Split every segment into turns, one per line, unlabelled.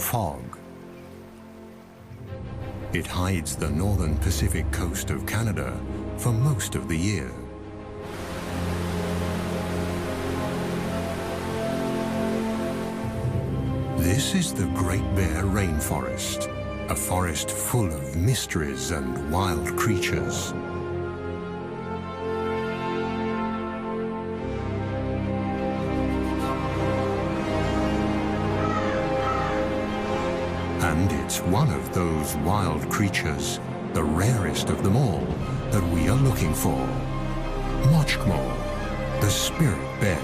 fog. It hides the northern Pacific coast of Canada for most of the year. This is the Great Bear Rainforest, a forest full of mysteries and wild creatures. And it's one of those wild creatures, the rarest of them all, that we are looking for. Mochkmo, the spirit bear.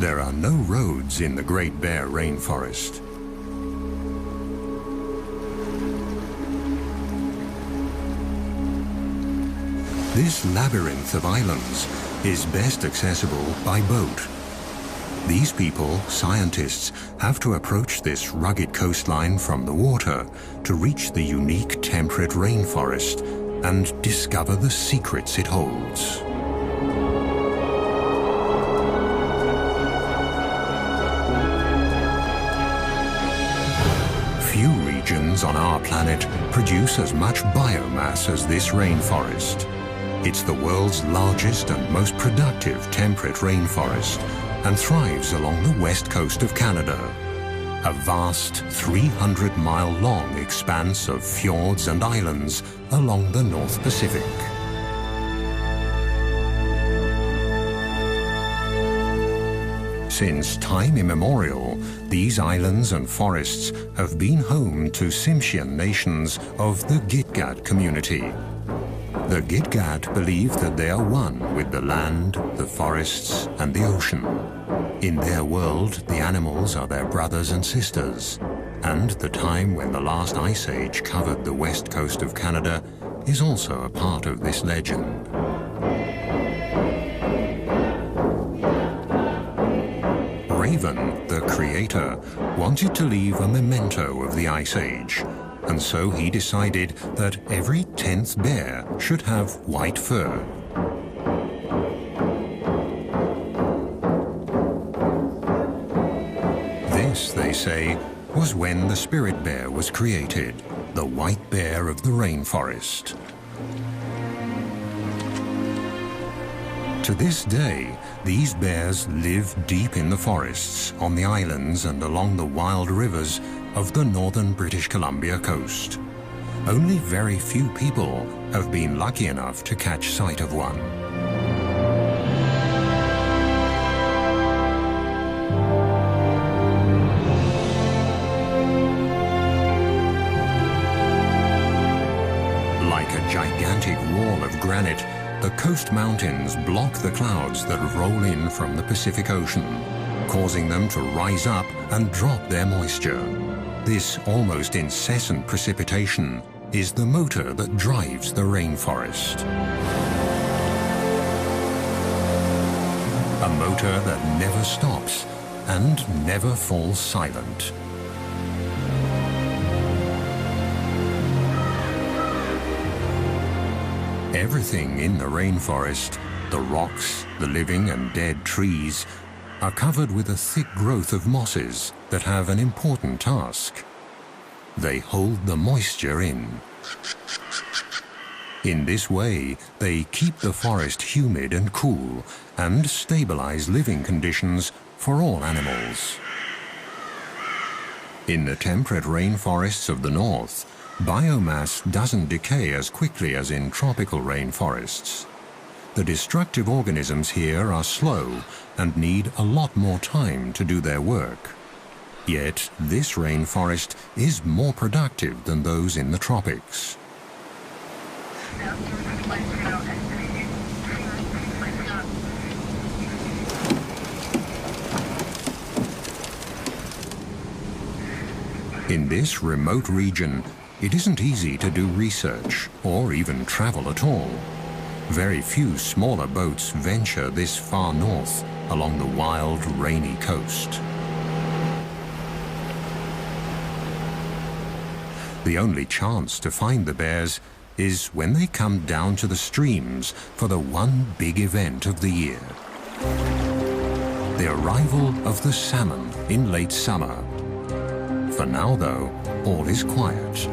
There are no roads in the Great Bear Rainforest. This labyrinth of islands is best accessible by boat. These people, scientists, have to approach this rugged coastline from the water to reach the unique temperate rainforest and discover the secrets it holds. Few regions on our planet produce as much biomass as this rainforest. It's the world's largest and most productive temperate rainforest and thrives along the west coast of Canada, a vast 300-mile-long expanse of fjords and islands along the North Pacific. Since time immemorial, these islands and forests have been home to Tsimshian nations of the Gitga'at community. The Gitga'at believe that they are one with the land, the forests, and the ocean. In their world, the animals are their brothers and sisters, and the time when the last ice age covered the west coast of Canada is also a part of this legend. Raven, the creator, wanted to leave a memento of the Ice Age, and so he decided that every 10th bear should have white fur. This, they say, was when the spirit bear was created, the white bear of the rainforest. To this day, these bears live deep in the forests, on the islands and along the wild rivers of the northern British Columbia coast. Only very few people have been lucky enough to catch sight of one. Like a gigantic wall of granite, the coast mountains block the clouds that roll in from the Pacific Ocean, causing them to rise up and drop their moisture. This almost incessant precipitation is the motor that drives the rainforest. A motor that never stops and never falls silent. Everything in the rainforest, the rocks, the living and dead trees, are covered with a thick growth of mosses that have an important task. They hold the moisture in. In this way, they keep the forest humid and cool and stabilize living conditions for all animals. In the temperate rainforests of the north, biomass doesn't decay as quickly as in tropical rainforests. The destructive organisms here are slow and need a lot more time to do their work. Yet this rainforest is more productive than those in the tropics. In this remote region, it isn't easy to do research or even travel at all. Very few smaller boats venture this far north along the wild, rainy coast. The only chance to find the bears is when they come down to the streams for the one big event of the year. The arrival of the salmon in late summer. For now, though, all is quiet.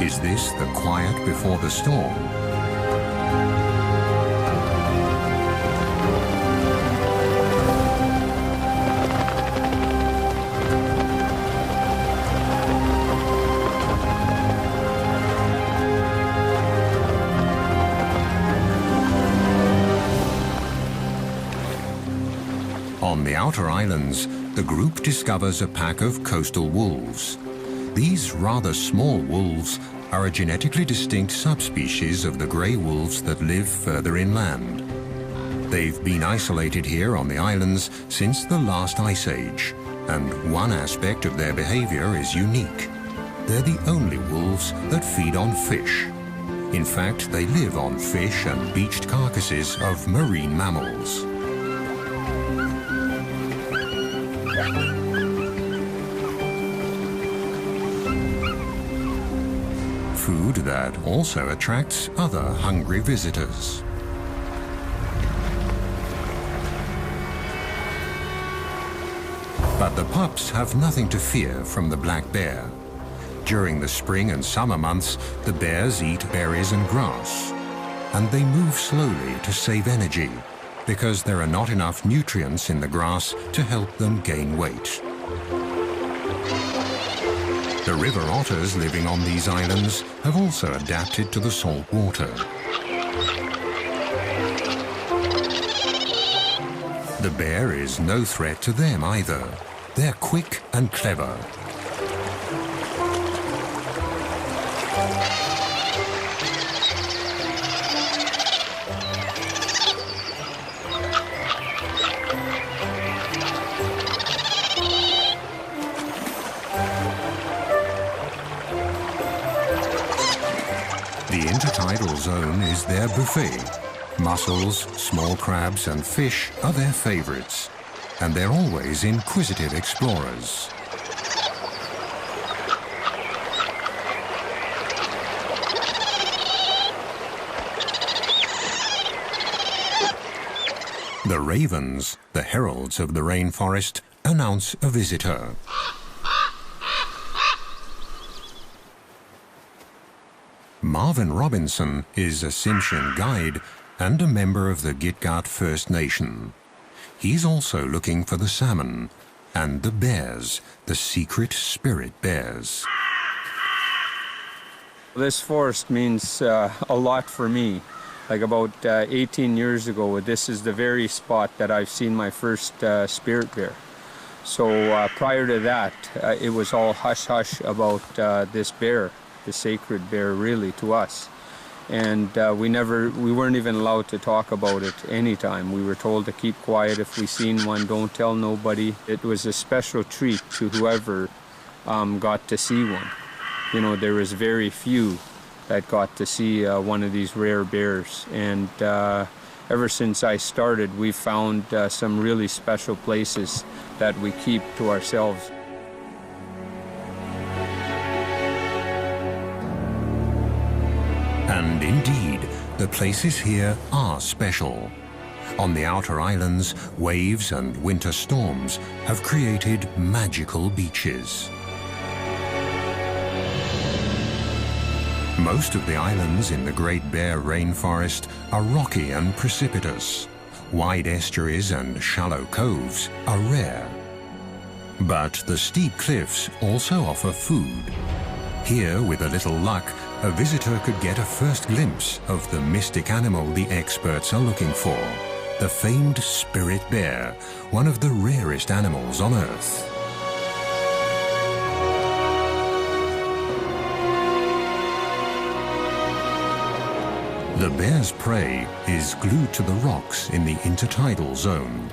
Is this the quiet before the storm? On the outer islands, the group discovers a pack of coastal wolves. These rather small wolves are a genetically distinct subspecies of the grey wolves that live further inland. They've been isolated here on the islands since the last ice age, and one aspect of their behavior is unique. They're the only wolves that feed on fish. In fact, they live on fish and beached carcasses of marine mammals. Food that also attracts other hungry visitors. But the pups have nothing to fear from the black bear. During the spring and summer months, the bears eat berries and grass, and they move slowly to save energy because there are not enough nutrients in the grass to help them gain weight. The river otters living on these islands have also adapted to the salt water. The bear is no threat to them either. They're quick and clever. The intertidal zone is their buffet. Mussels, small crabs and fish are their favorites, and they're always inquisitive explorers. The ravens, the heralds of the rainforest, announce a visitor. Marvin Robinson is a Tsimshian guide and a member of the Gitga'at First Nation. He's also looking for the salmon and the bears, the secret spirit bears.
This forest means a lot for me. Like about 18 years ago, this is the very spot that I've seen my first spirit bear. So prior to that, it was all hush-hush about this bear, the sacred bear really to us. And we weren't even allowed to talk about it anytime. We were told to keep quiet if we seen one, don't tell nobody. It was a special treat to whoever got to see one. You know, there was very few that got to see one of these rare bears. And ever since I started, we've found some really special places that we keep to ourselves.
And indeed, the places here are special. On the outer islands, waves and winter storms have created magical beaches. Most of the islands in the Great Bear Rainforest are rocky and precipitous. Wide estuaries and shallow coves are rare. But the steep cliffs also offer food. Here, with a little luck, a visitor could get a first glimpse of the mystic animal the experts are looking for, the famed spirit bear, one of the rarest animals on Earth. The bear's prey is glued to the rocks in the intertidal zone.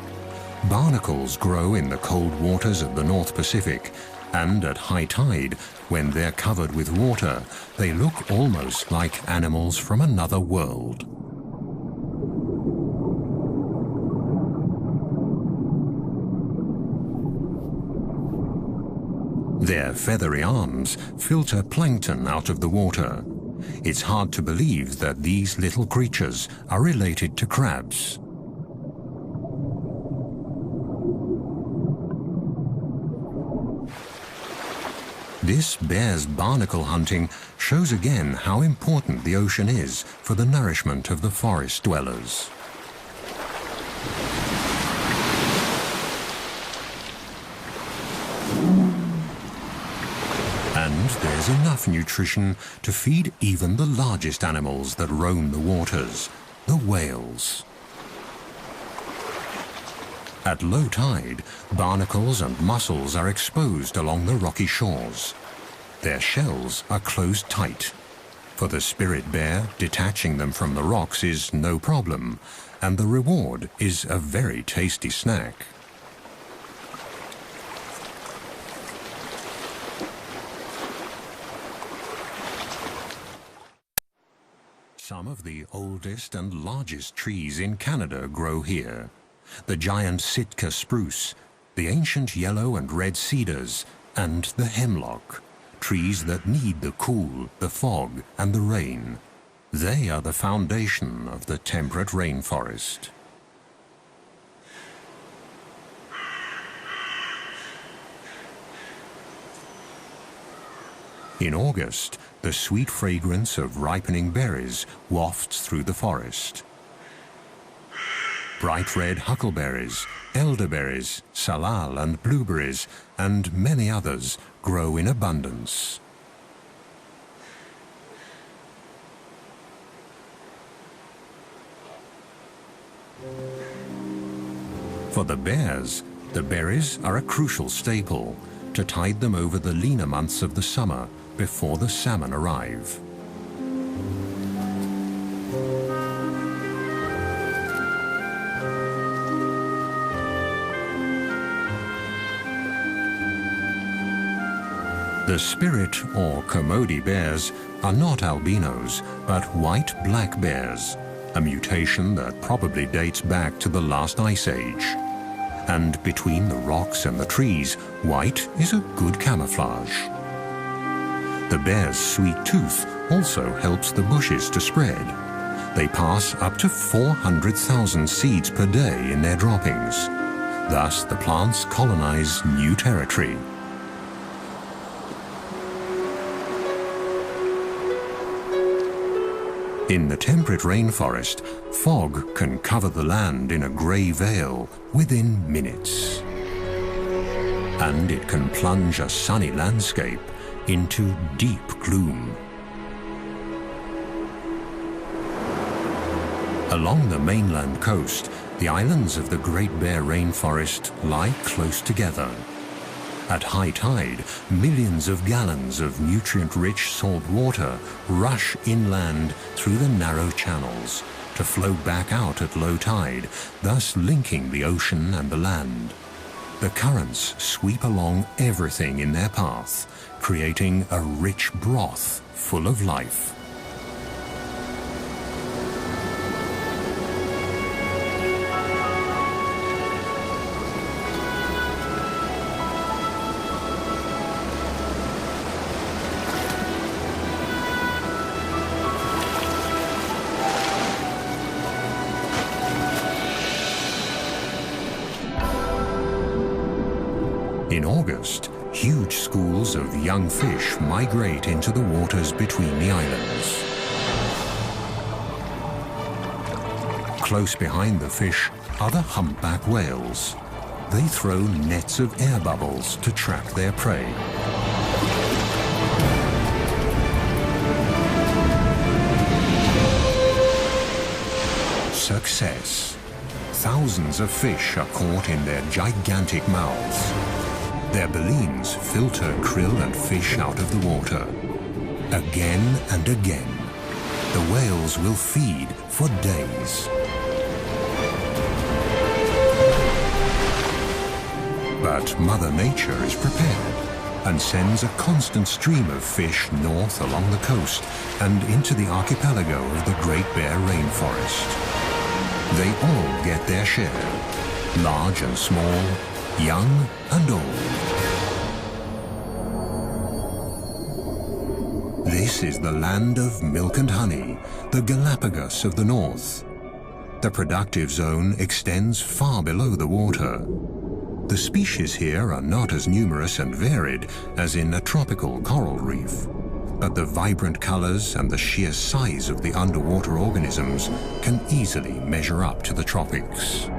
Barnacles grow in the cold waters of the North Pacific, and at high tide, when they're covered with water, they look almost like animals from another world. Their feathery arms filter plankton out of the water. It's hard to believe that these little creatures are related to crabs. This bear's barnacle hunting shows again how important the ocean is for the nourishment of the forest dwellers. And there's enough nutrition to feed even the largest animals that roam the waters, the whales. At low tide, barnacles and mussels are exposed along the rocky shores. Their shells are closed tight. For the spirit bear, detaching them from the rocks is no problem, and the reward is a very tasty snack. Some of the oldest and largest trees in Canada grow here. The giant Sitka spruce, the ancient yellow and red cedars, and the hemlock, trees that need the cool, the fog, and the rain. They are the foundation of the temperate rainforest. In August, the sweet fragrance of ripening berries wafts through the forest. Bright red huckleberries, elderberries, salal and blueberries, and many others grow in abundance. For the bears, the berries are a crucial staple to tide them over the leaner months of the summer before the salmon arrive. The spirit or Commodie bears are not albinos, but white black bears, a mutation that probably dates back to the last ice age. And between the rocks and the trees, white is a good camouflage. The bear's sweet tooth also helps the bushes to spread. They pass up to 400,000 seeds per day in their droppings. Thus, the plants colonize new territory. In the temperate rainforest, fog can cover the land in a grey veil within minutes. And it can plunge a sunny landscape into deep gloom. Along the mainland coast, the islands of the Great Bear Rainforest lie close together. At high tide, millions of gallons of nutrient-rich salt water rush inland through the narrow channels to flow back out at low tide, thus linking the ocean and the land. The currents sweep along everything in their path, creating a rich broth full of life. In August, huge schools of young fish migrate into the waters between the islands. Close behind the fish are the humpback whales. They throw nets of air bubbles to trap their prey. Success. Thousands of fish are caught in their gigantic mouths. Their balleens filter krill and fish out of the water. Again and again, the whales will feed for days. But Mother Nature is prepared and sends a constant stream of fish north along the coast and into the archipelago of the Great Bear Rainforest. They all get their share, large and small, young and old. This is the land of milk and honey, the Galapagos of the north. The productive zone extends far below the water. The species here are not as numerous and varied as in a tropical coral reef, but the vibrant colors and the sheer size of the underwater organisms can easily measure up to the tropics.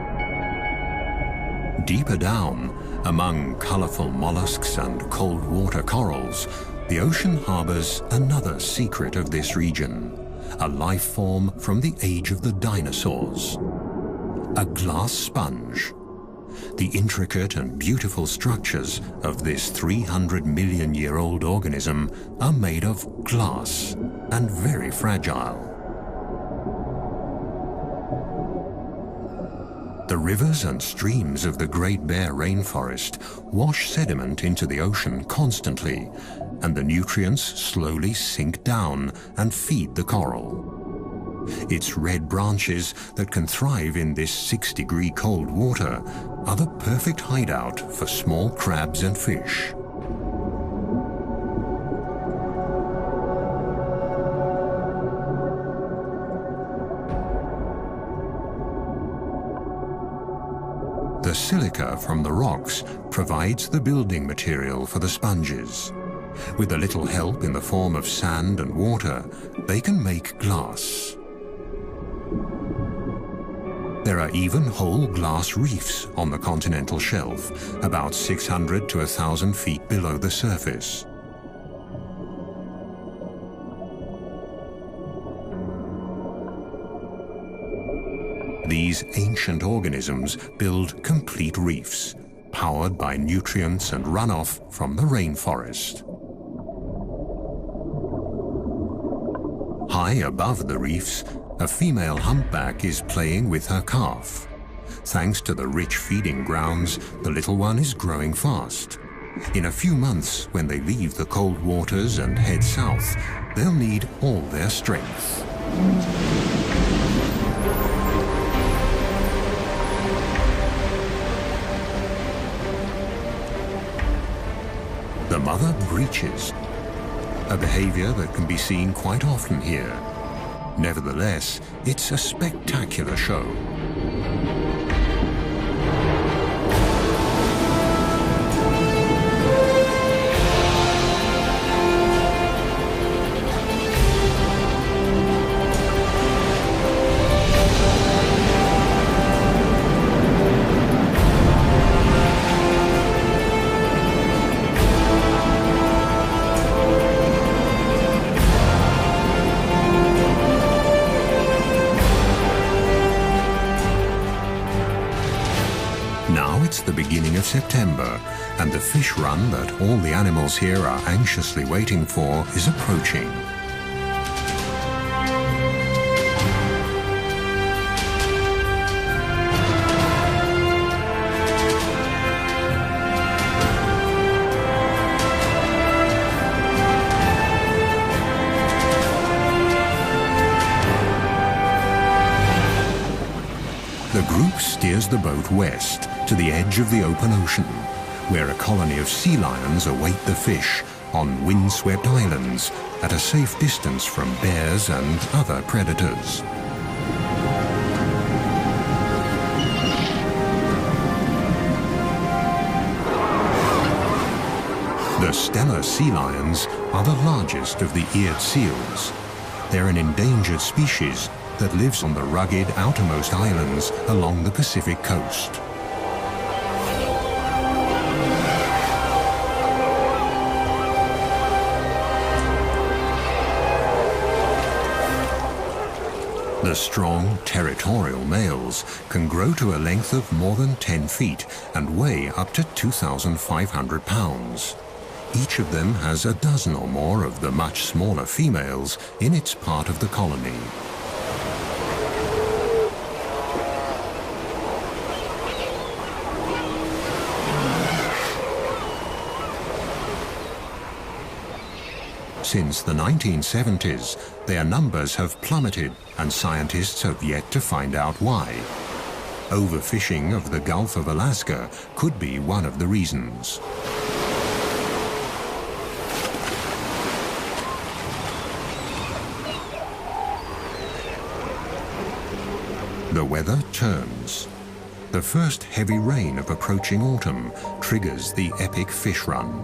Deeper down, among colorful mollusks and cold water corals, the ocean harbors another secret of this region, a life form from the age of the dinosaurs. A glass sponge. The intricate and beautiful structures of this 300-million-year-old organism are made of glass and very fragile. The rivers and streams of the Great Bear Rainforest wash sediment into the ocean constantly, and the nutrients slowly sink down and feed the coral. Its red branches that can thrive in this 6-degree cold water are the perfect hideout for small crabs and fish. The silica from the rocks provides the building material for the sponges. With a little help in the form of sand and water, they can make glass. There are even whole glass reefs on the continental shelf, about 600 to 1,000 feet below the surface. These ancient organisms build complete reefs, powered by nutrients and runoff from the rainforest. High above the reefs, a female humpback is playing with her calf. Thanks to the rich feeding grounds, the little one is growing fast. In a few months, when they leave the cold waters and head south, they'll need all their strength. The mother breaches, a behavior that can be seen quite often here. Nevertheless, it's a spectacular show. The beginning of September, and the fish run that all the animals here are anxiously waiting for is approaching. The group steers the boat west to the edge of the open ocean, where a colony of sea lions await the fish on windswept islands at a safe distance from bears and other predators. The Steller sea lions are the largest of the eared seals. They're an endangered species that lives on the rugged outermost islands along the Pacific coast. The strong, territorial males can grow to a length of more than 10 feet and weigh up to 2,500 pounds. Each of them has a dozen or more of the much smaller females in its part of the colony. Since the 1970s, their numbers have plummeted, and scientists have yet to find out why. Overfishing of the Gulf of Alaska could be one of the reasons. The weather turns. The first heavy rain of approaching autumn triggers the epic fish run.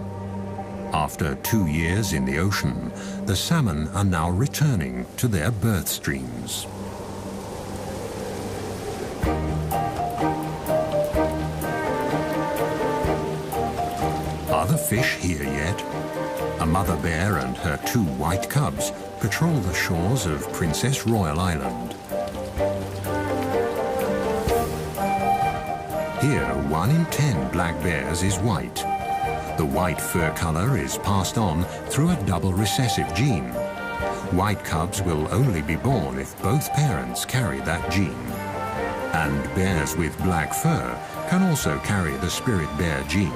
After 2 years in the ocean, the salmon are now returning to their birth streams. Are the fish here yet? A mother bear and her 2 white cubs patrol the shores of Princess Royal Island. Here, 1 in 10 black bears is white. The white fur color is passed on through a double recessive gene. White cubs will only be born if both parents carry that gene. And bears with black fur can also carry the spirit bear gene.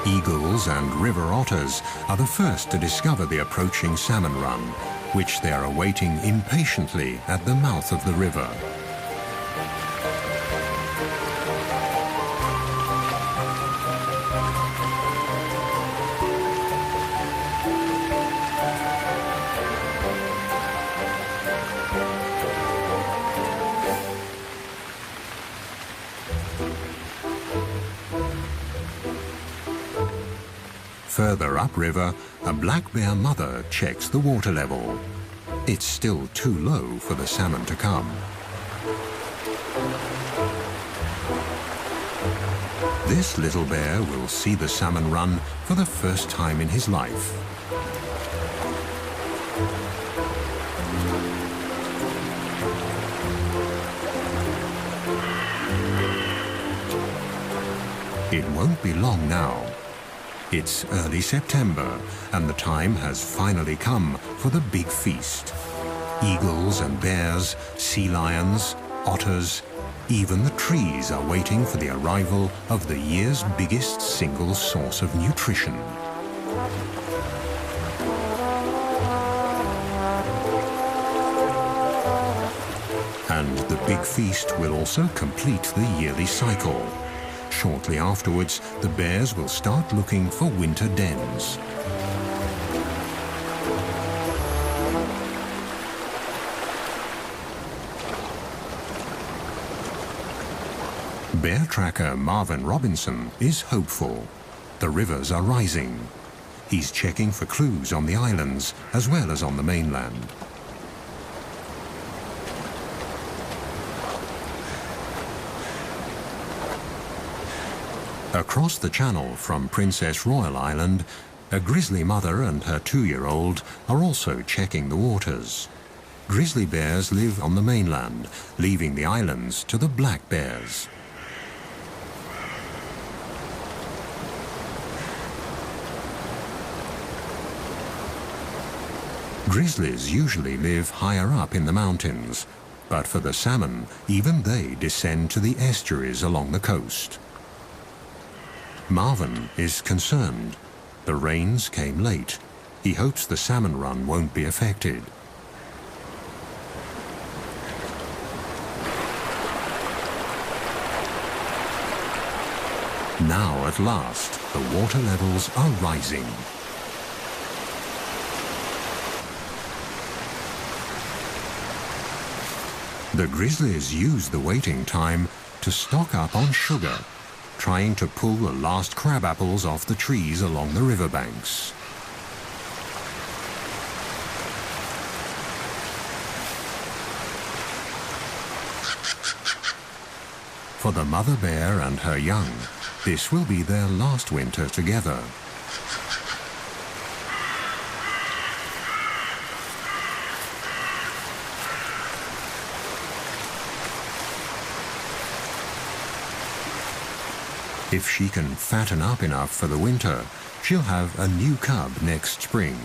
Eagles and river otters are the first to discover the approaching salmon run, which they are awaiting impatiently at the mouth of the river. Further upriver, a black bear mother checks the water level. It's still too low for the salmon to come. This little bear will see the salmon run for the first time in his life. It won't be long now. It's early September, and the time has finally come for the big feast. Eagles and bears, sea lions, otters, even the trees are waiting for the arrival of the year's biggest single source of nutrition. And the big feast will also complete the yearly cycle. Shortly afterwards, the bears will start looking for winter dens. Bear tracker Marvin Robinson is hopeful. The rivers are rising. He's checking for clues on the islands as well as on the mainland. Across the channel from Princess Royal Island, a grizzly mother and her 2-year-old are also checking the waters. Grizzly bears live on the mainland, leaving the islands to the black bears. Grizzlies usually live higher up in the mountains, but for the salmon, even they descend to the estuaries along the coast. Marvin is concerned. The rains came late. He hopes the salmon run won't be affected. Now, at last, the water levels are rising. The grizzlies use the waiting time to stock up on sugar, trying to pull the last crab apples off the trees along the riverbanks. For the mother bear and her young, this will be their last winter together. If she can fatten up enough for the winter, she'll have a new cub next spring.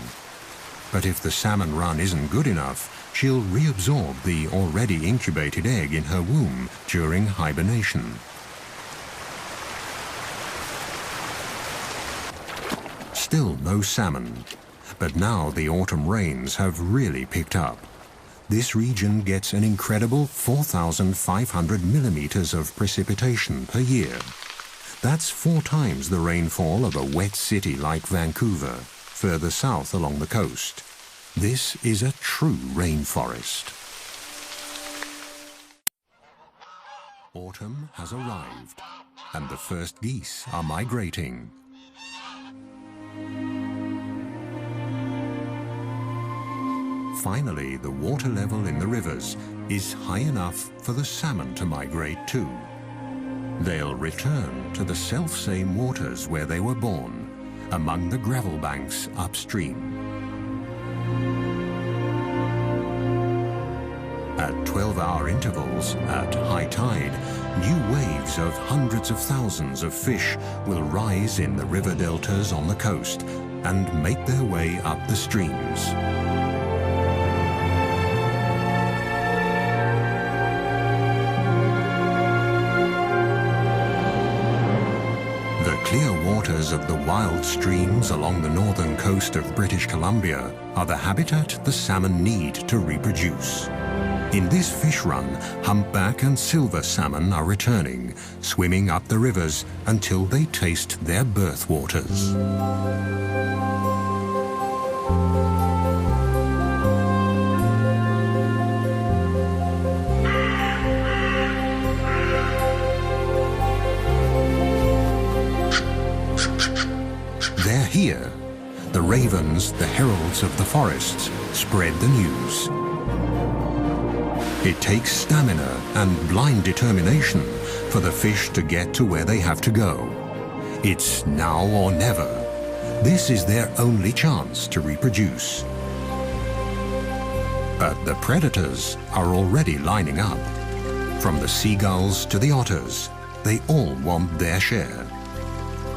But if the salmon run isn't good enough, she'll reabsorb the already incubated egg in her womb during hibernation. Still no salmon, but now the autumn rains have really picked up. this region gets an incredible 4,500 millimeters of precipitation per year. That's 4 times the rainfall of a wet city like Vancouver, further south along the coast. This is a true rainforest. Autumn has arrived, and the first geese are migrating. Finally, the water level in the rivers is high enough for the salmon to migrate too. They'll return to the self-same waters where they were born, among the gravel banks upstream. At 12-hour intervals, at high tide, new waves of hundreds of thousands of fish will rise in the river deltas on the coast and make their way up the streams. The clear waters of the wild streams along the northern coast of British Columbia are the habitat the salmon need to reproduce. In this fish run, humpback and silver salmon are returning, swimming up the rivers until they taste their birth waters. They're here. The ravens, the heralds of the forests, spread the news. It takes stamina and blind determination for the fish to get to where they have to go. It's now or never. This is their only chance to reproduce. But the predators are already lining up. From the seagulls to the otters, they all want their share.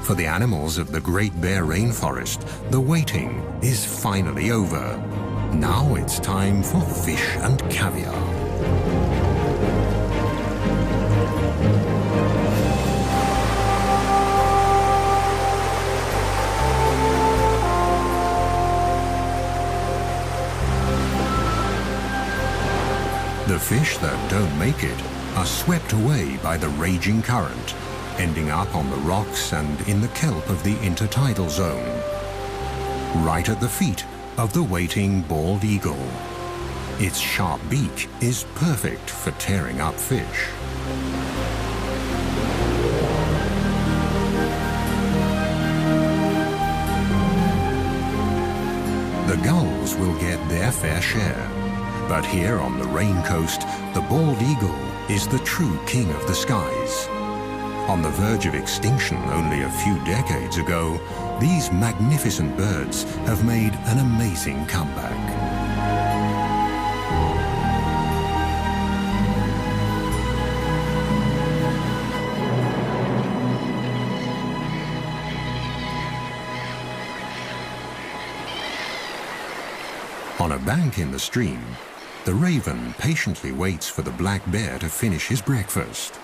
For the animals of the Great Bear Rainforest, the waiting is finally over. Now it's time for fish and caviar. The fish that don't make it are swept away by the raging current, ending up on the rocks and in the kelp of the intertidal zone, right at the feet of the waiting bald eagle. Its sharp beak is perfect for tearing up fish. The gulls will get their fair share, but here on the Rain Coast, the bald eagle is the true king of the skies. On the verge of extinction only a few decades ago, these magnificent birds have made an amazing comeback. On a bank in the stream, the raven patiently waits for the black bear to finish his breakfast.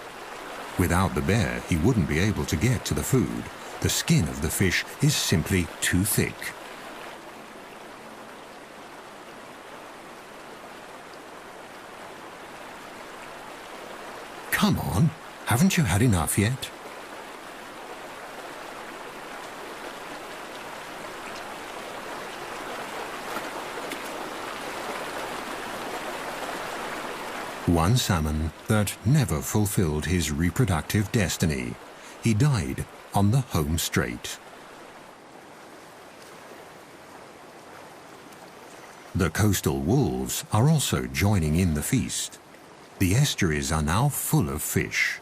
Without the bear, he wouldn't be able to get to the food. The skin of the fish is simply too thick. Come on, haven't you had enough yet? One salmon that never fulfilled his reproductive destiny. He died on the home straight. The coastal wolves are also joining in the feast. The estuaries are now full of fish.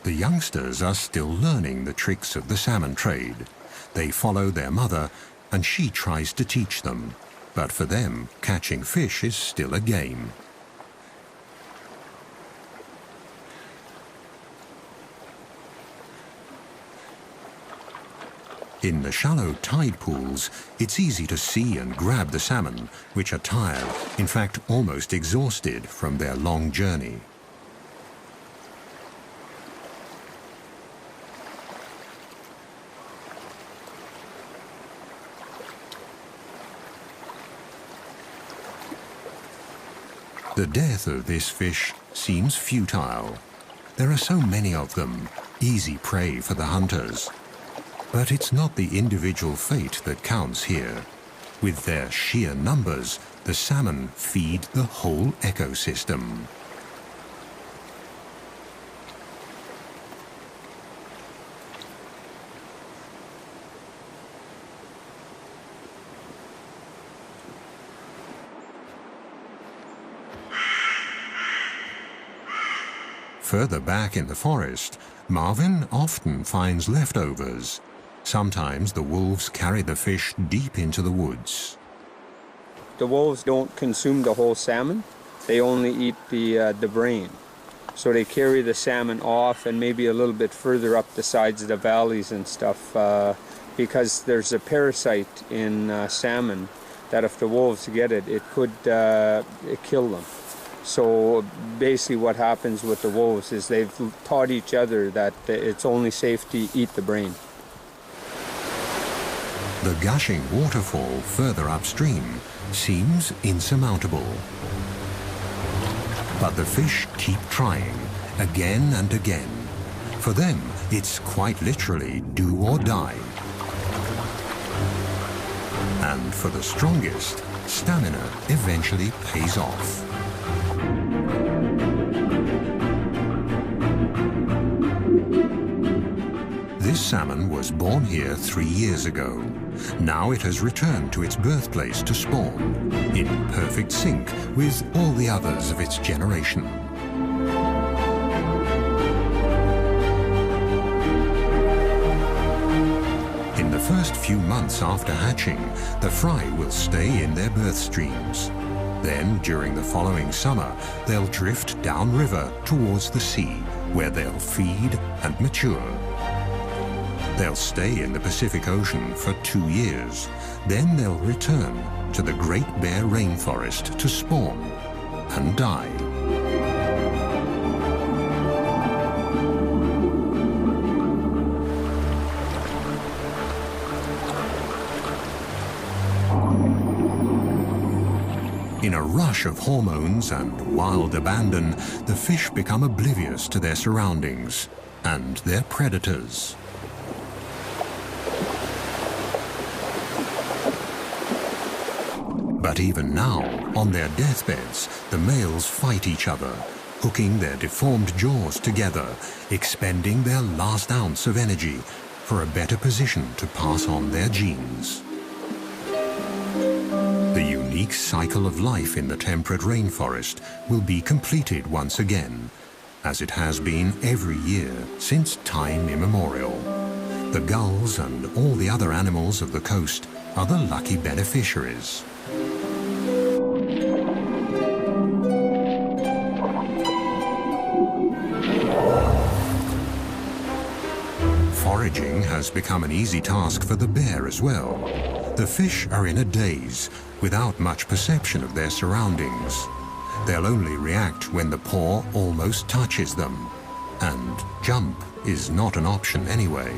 The youngsters are still learning the tricks of the salmon trade. They follow their mother, and she tries to teach them. But for them, catching fish is still a game. In the shallow tide pools, it's easy to see and grab the salmon, which are tired, in fact almost exhausted from their long journey. The death of this fish seems futile. There are so many of them, easy prey for the hunters. But it's not the individual fate that counts here. With their sheer numbers, the salmon feed the whole ecosystem. Further back in the forest, Marvin often finds leftovers. Sometimes the wolves carry the fish deep into the woods.
The wolves don't consume the whole salmon. They only eat the brain. So they carry the salmon off and maybe a little bit further up the sides of the valleys and stuff because there's a parasite in salmon that if the wolves get it, it could kill them. So basically what happens with the wolves is they've taught each other that it's only safe to eat the brain.
The gushing waterfall further upstream seems insurmountable. But the fish keep trying, again and again. For them, it's quite literally do or die. And for the strongest, stamina eventually pays off. This salmon was born here 3 years ago. Now it has returned to its birthplace to spawn, in perfect sync with all the others of its generation. In the first few months after hatching, the fry will stay in their birth streams. Then, during the following summer, they'll drift downriver towards the sea, where they'll feed and mature. They'll stay in the Pacific Ocean for 2 years. Then they'll return to the Great Bear Rainforest to spawn and die. In a rush of hormones and wild abandon, the fish become oblivious to their surroundings and their predators. But even now, on their deathbeds, the males fight each other, hooking their deformed jaws together, expending their last ounce of energy for a better position to pass on their genes. The unique cycle of life in the temperate rainforest will be completed once again, as it has been every year since time immemorial. The gulls and all the other animals of the coast are the lucky beneficiaries. Foraging has become an easy task for the bear as well. The fish are in a daze, without much perception of their surroundings. They'll only react when the paw almost touches them, and jump is not an option anyway.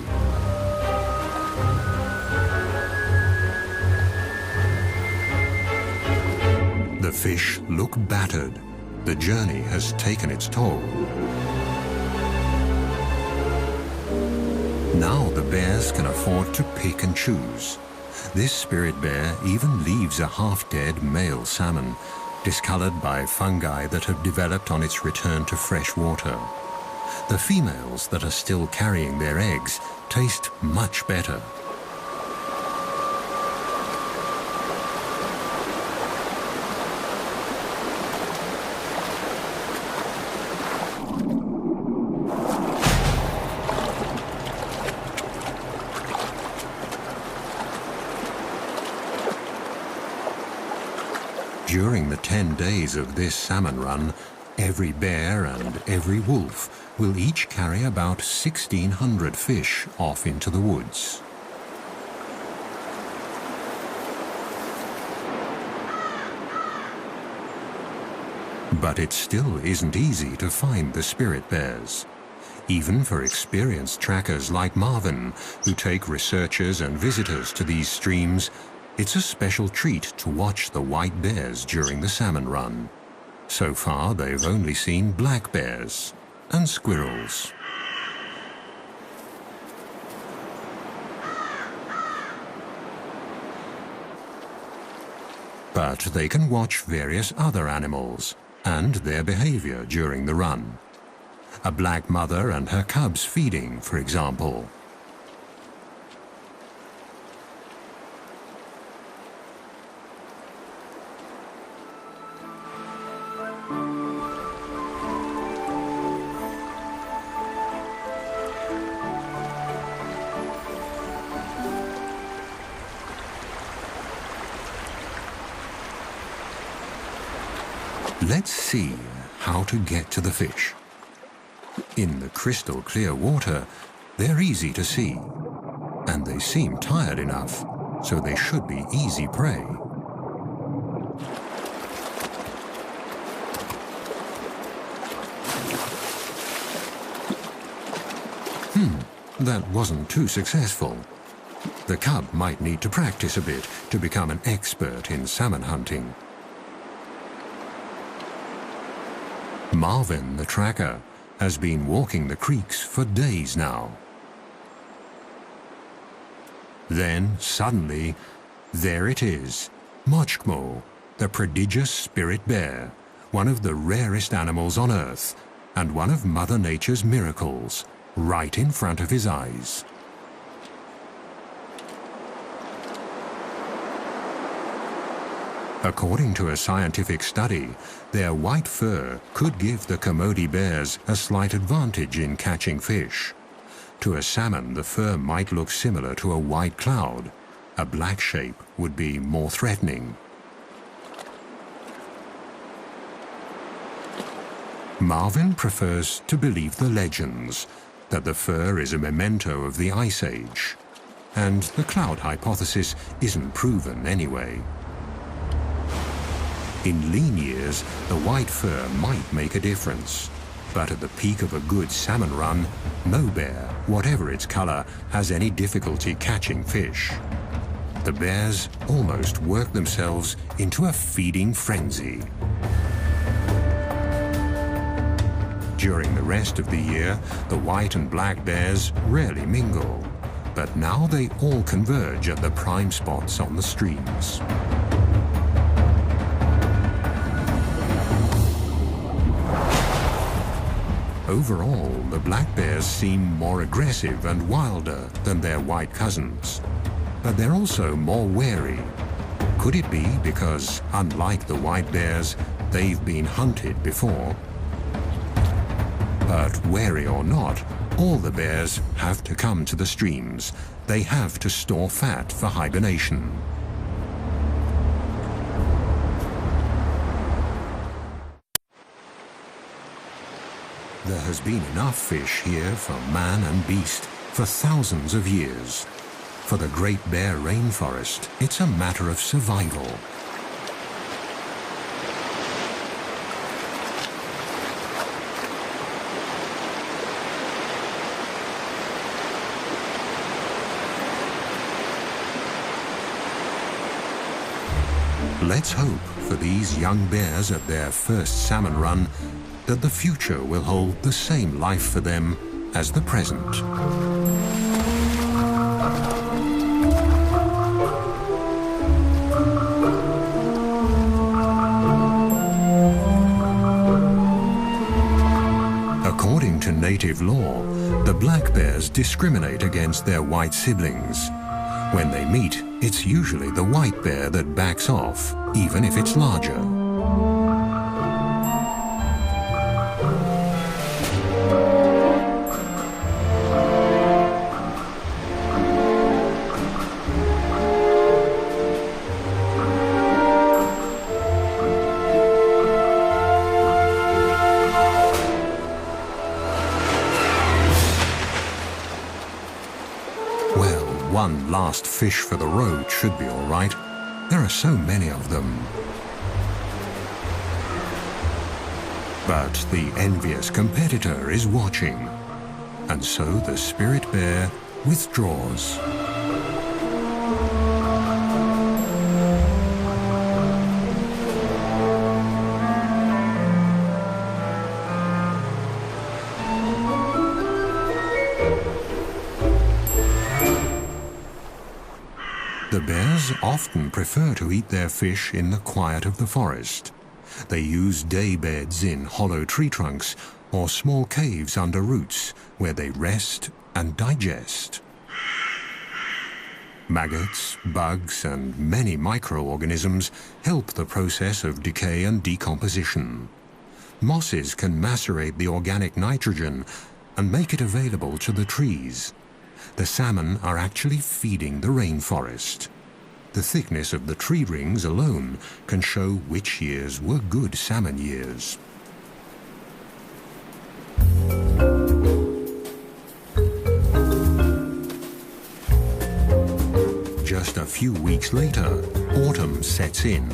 The fish look battered. The journey has taken its toll. Now the bears can afford to pick and choose. This spirit bear even leaves a half-dead male salmon, discolored by fungi that have developed on its return to fresh water. The females that are still carrying their eggs taste much better. During the 10 days of this salmon run, every bear and every wolf will each carry about 1,600 fish off into the woods. But it still isn't easy to find the spirit bears. Even for experienced trackers like Marvin, who take researchers and visitors to these streams, it's a special treat to watch the white bears during the salmon run. So far, they've only seen black bears and squirrels. But they can watch various other animals and their behavior during the run. A black mother and her cubs feeding, for example. Let's see how to get to the fish. In the crystal clear water, they're easy to see, and they seem tired enough, so they should be easy prey. That wasn't too successful. The cub might need to practice a bit to become an expert in salmon hunting. Marvin, the tracker, has been walking the creeks for days now. Then, suddenly, there it is, Mochkmo, the prodigious spirit bear, one of the rarest animals on Earth, and one of Mother Nature's miracles, right in front of his eyes. According to a scientific study, their white fur could give the Kermode bears a slight advantage in catching fish. To a salmon, the fur might look similar to a white cloud. A black shape would be more threatening. Marvin prefers to believe the legends, that the fur is a memento of the Ice Age. And the cloud hypothesis isn't proven anyway. In lean years, the white fur might make a difference. But at the peak of a good salmon run, no bear, whatever its color, has any difficulty catching fish. The bears almost work themselves into a feeding frenzy. During the rest of the year, the white and black bears rarely mingle. But now they all converge at the prime spots on the streams. Overall, the black bears seem more aggressive and wilder than their white cousins. But they're also more wary. Could it be because, unlike the white bears, they've been hunted before? But wary or not, all the bears have to come to the streams. They have to store fat for hibernation. There has been enough fish here for man and beast for thousands of years. For the Great Bear Rainforest, it's a matter of survival. Let's hope for these young bears at their first salmon run that the future will hold the same life for them as the present. According to native law, the black bears discriminate against their white siblings. When they meet, it's usually the white bear that backs off, even if it's larger. One last fish for the road should be all right. There are so many of them. But the envious competitor is watching, and so the spirit bear withdraws. The bears often prefer to eat their fish in the quiet of the forest. They use day beds in hollow tree trunks or small caves under roots where they rest and digest. Maggots, bugs, and many microorganisms help the process of decay and decomposition. Mosses can macerate the organic nitrogen and make it available to the trees. The salmon are actually feeding the rainforest. The thickness of the tree rings alone can show which years were good salmon years. Just a few weeks later, autumn sets in.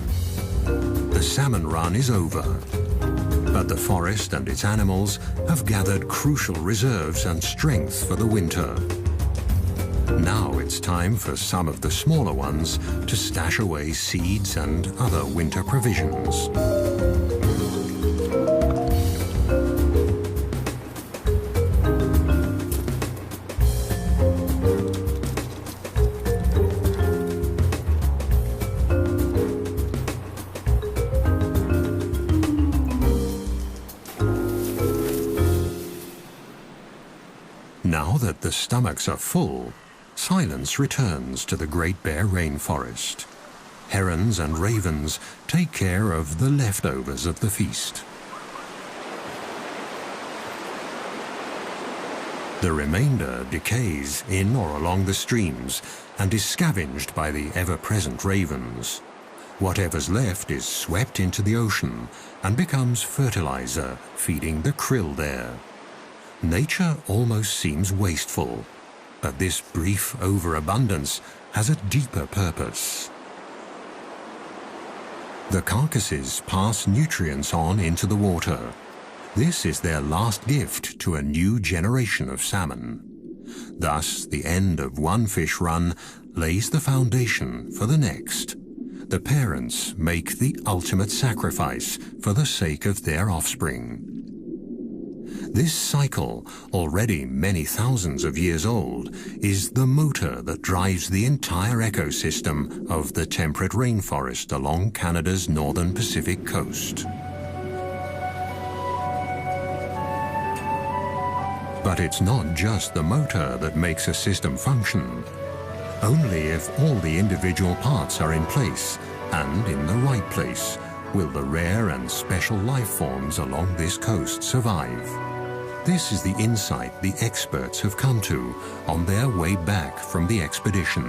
The salmon run is over, but the forest and its animals have gathered crucial reserves and strength for the winter. Now it's time for some of the smaller ones to stash away seeds and other winter provisions. Now that the stomachs are full, silence returns to the Great Bear Rainforest. Herons and ravens take care of the leftovers of the feast. The remainder decays in or along the streams and is scavenged by the ever-present ravens. Whatever's left is swept into the ocean and becomes fertilizer, feeding the krill there. Nature almost seems wasteful, but this brief overabundance has a deeper purpose. The carcasses pass nutrients on into the water. This is their last gift to a new generation of salmon. Thus, the end of one fish run lays the foundation for the next. The parents make the ultimate sacrifice for the sake of their offspring. This cycle, already many thousands of years old, is the motor that drives the entire ecosystem of the temperate rainforest along Canada's northern Pacific coast. But it's not just the motor that makes a system function. Only if all the individual parts are in place and in the right place will the rare and special life forms along this coast survive. This is the insight the experts have come to on their way back from the expedition.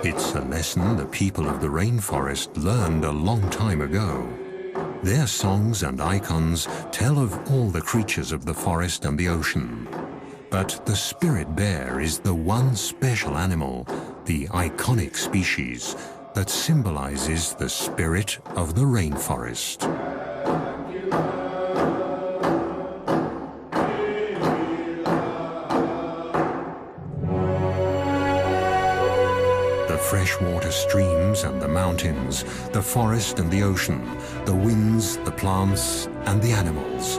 It's a lesson the people of the rainforest learned a long time ago. Their songs and icons tell of all the creatures of the forest and the ocean. But the spirit bear is the one special animal, the iconic species, that symbolizes the spirit of the rainforest. The freshwater streams and the mountains, the forest and the ocean, the winds, the plants and the animals,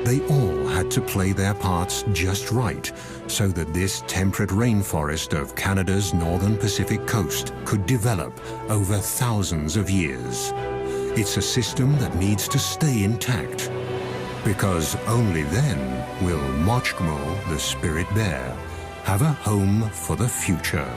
they all had to play their parts just right so that this temperate rainforest of Canada's northern Pacific coast could develop over thousands of years. It's a system that needs to stay intact, because only then will Mochgmo, the spirit bear, have a home for the future.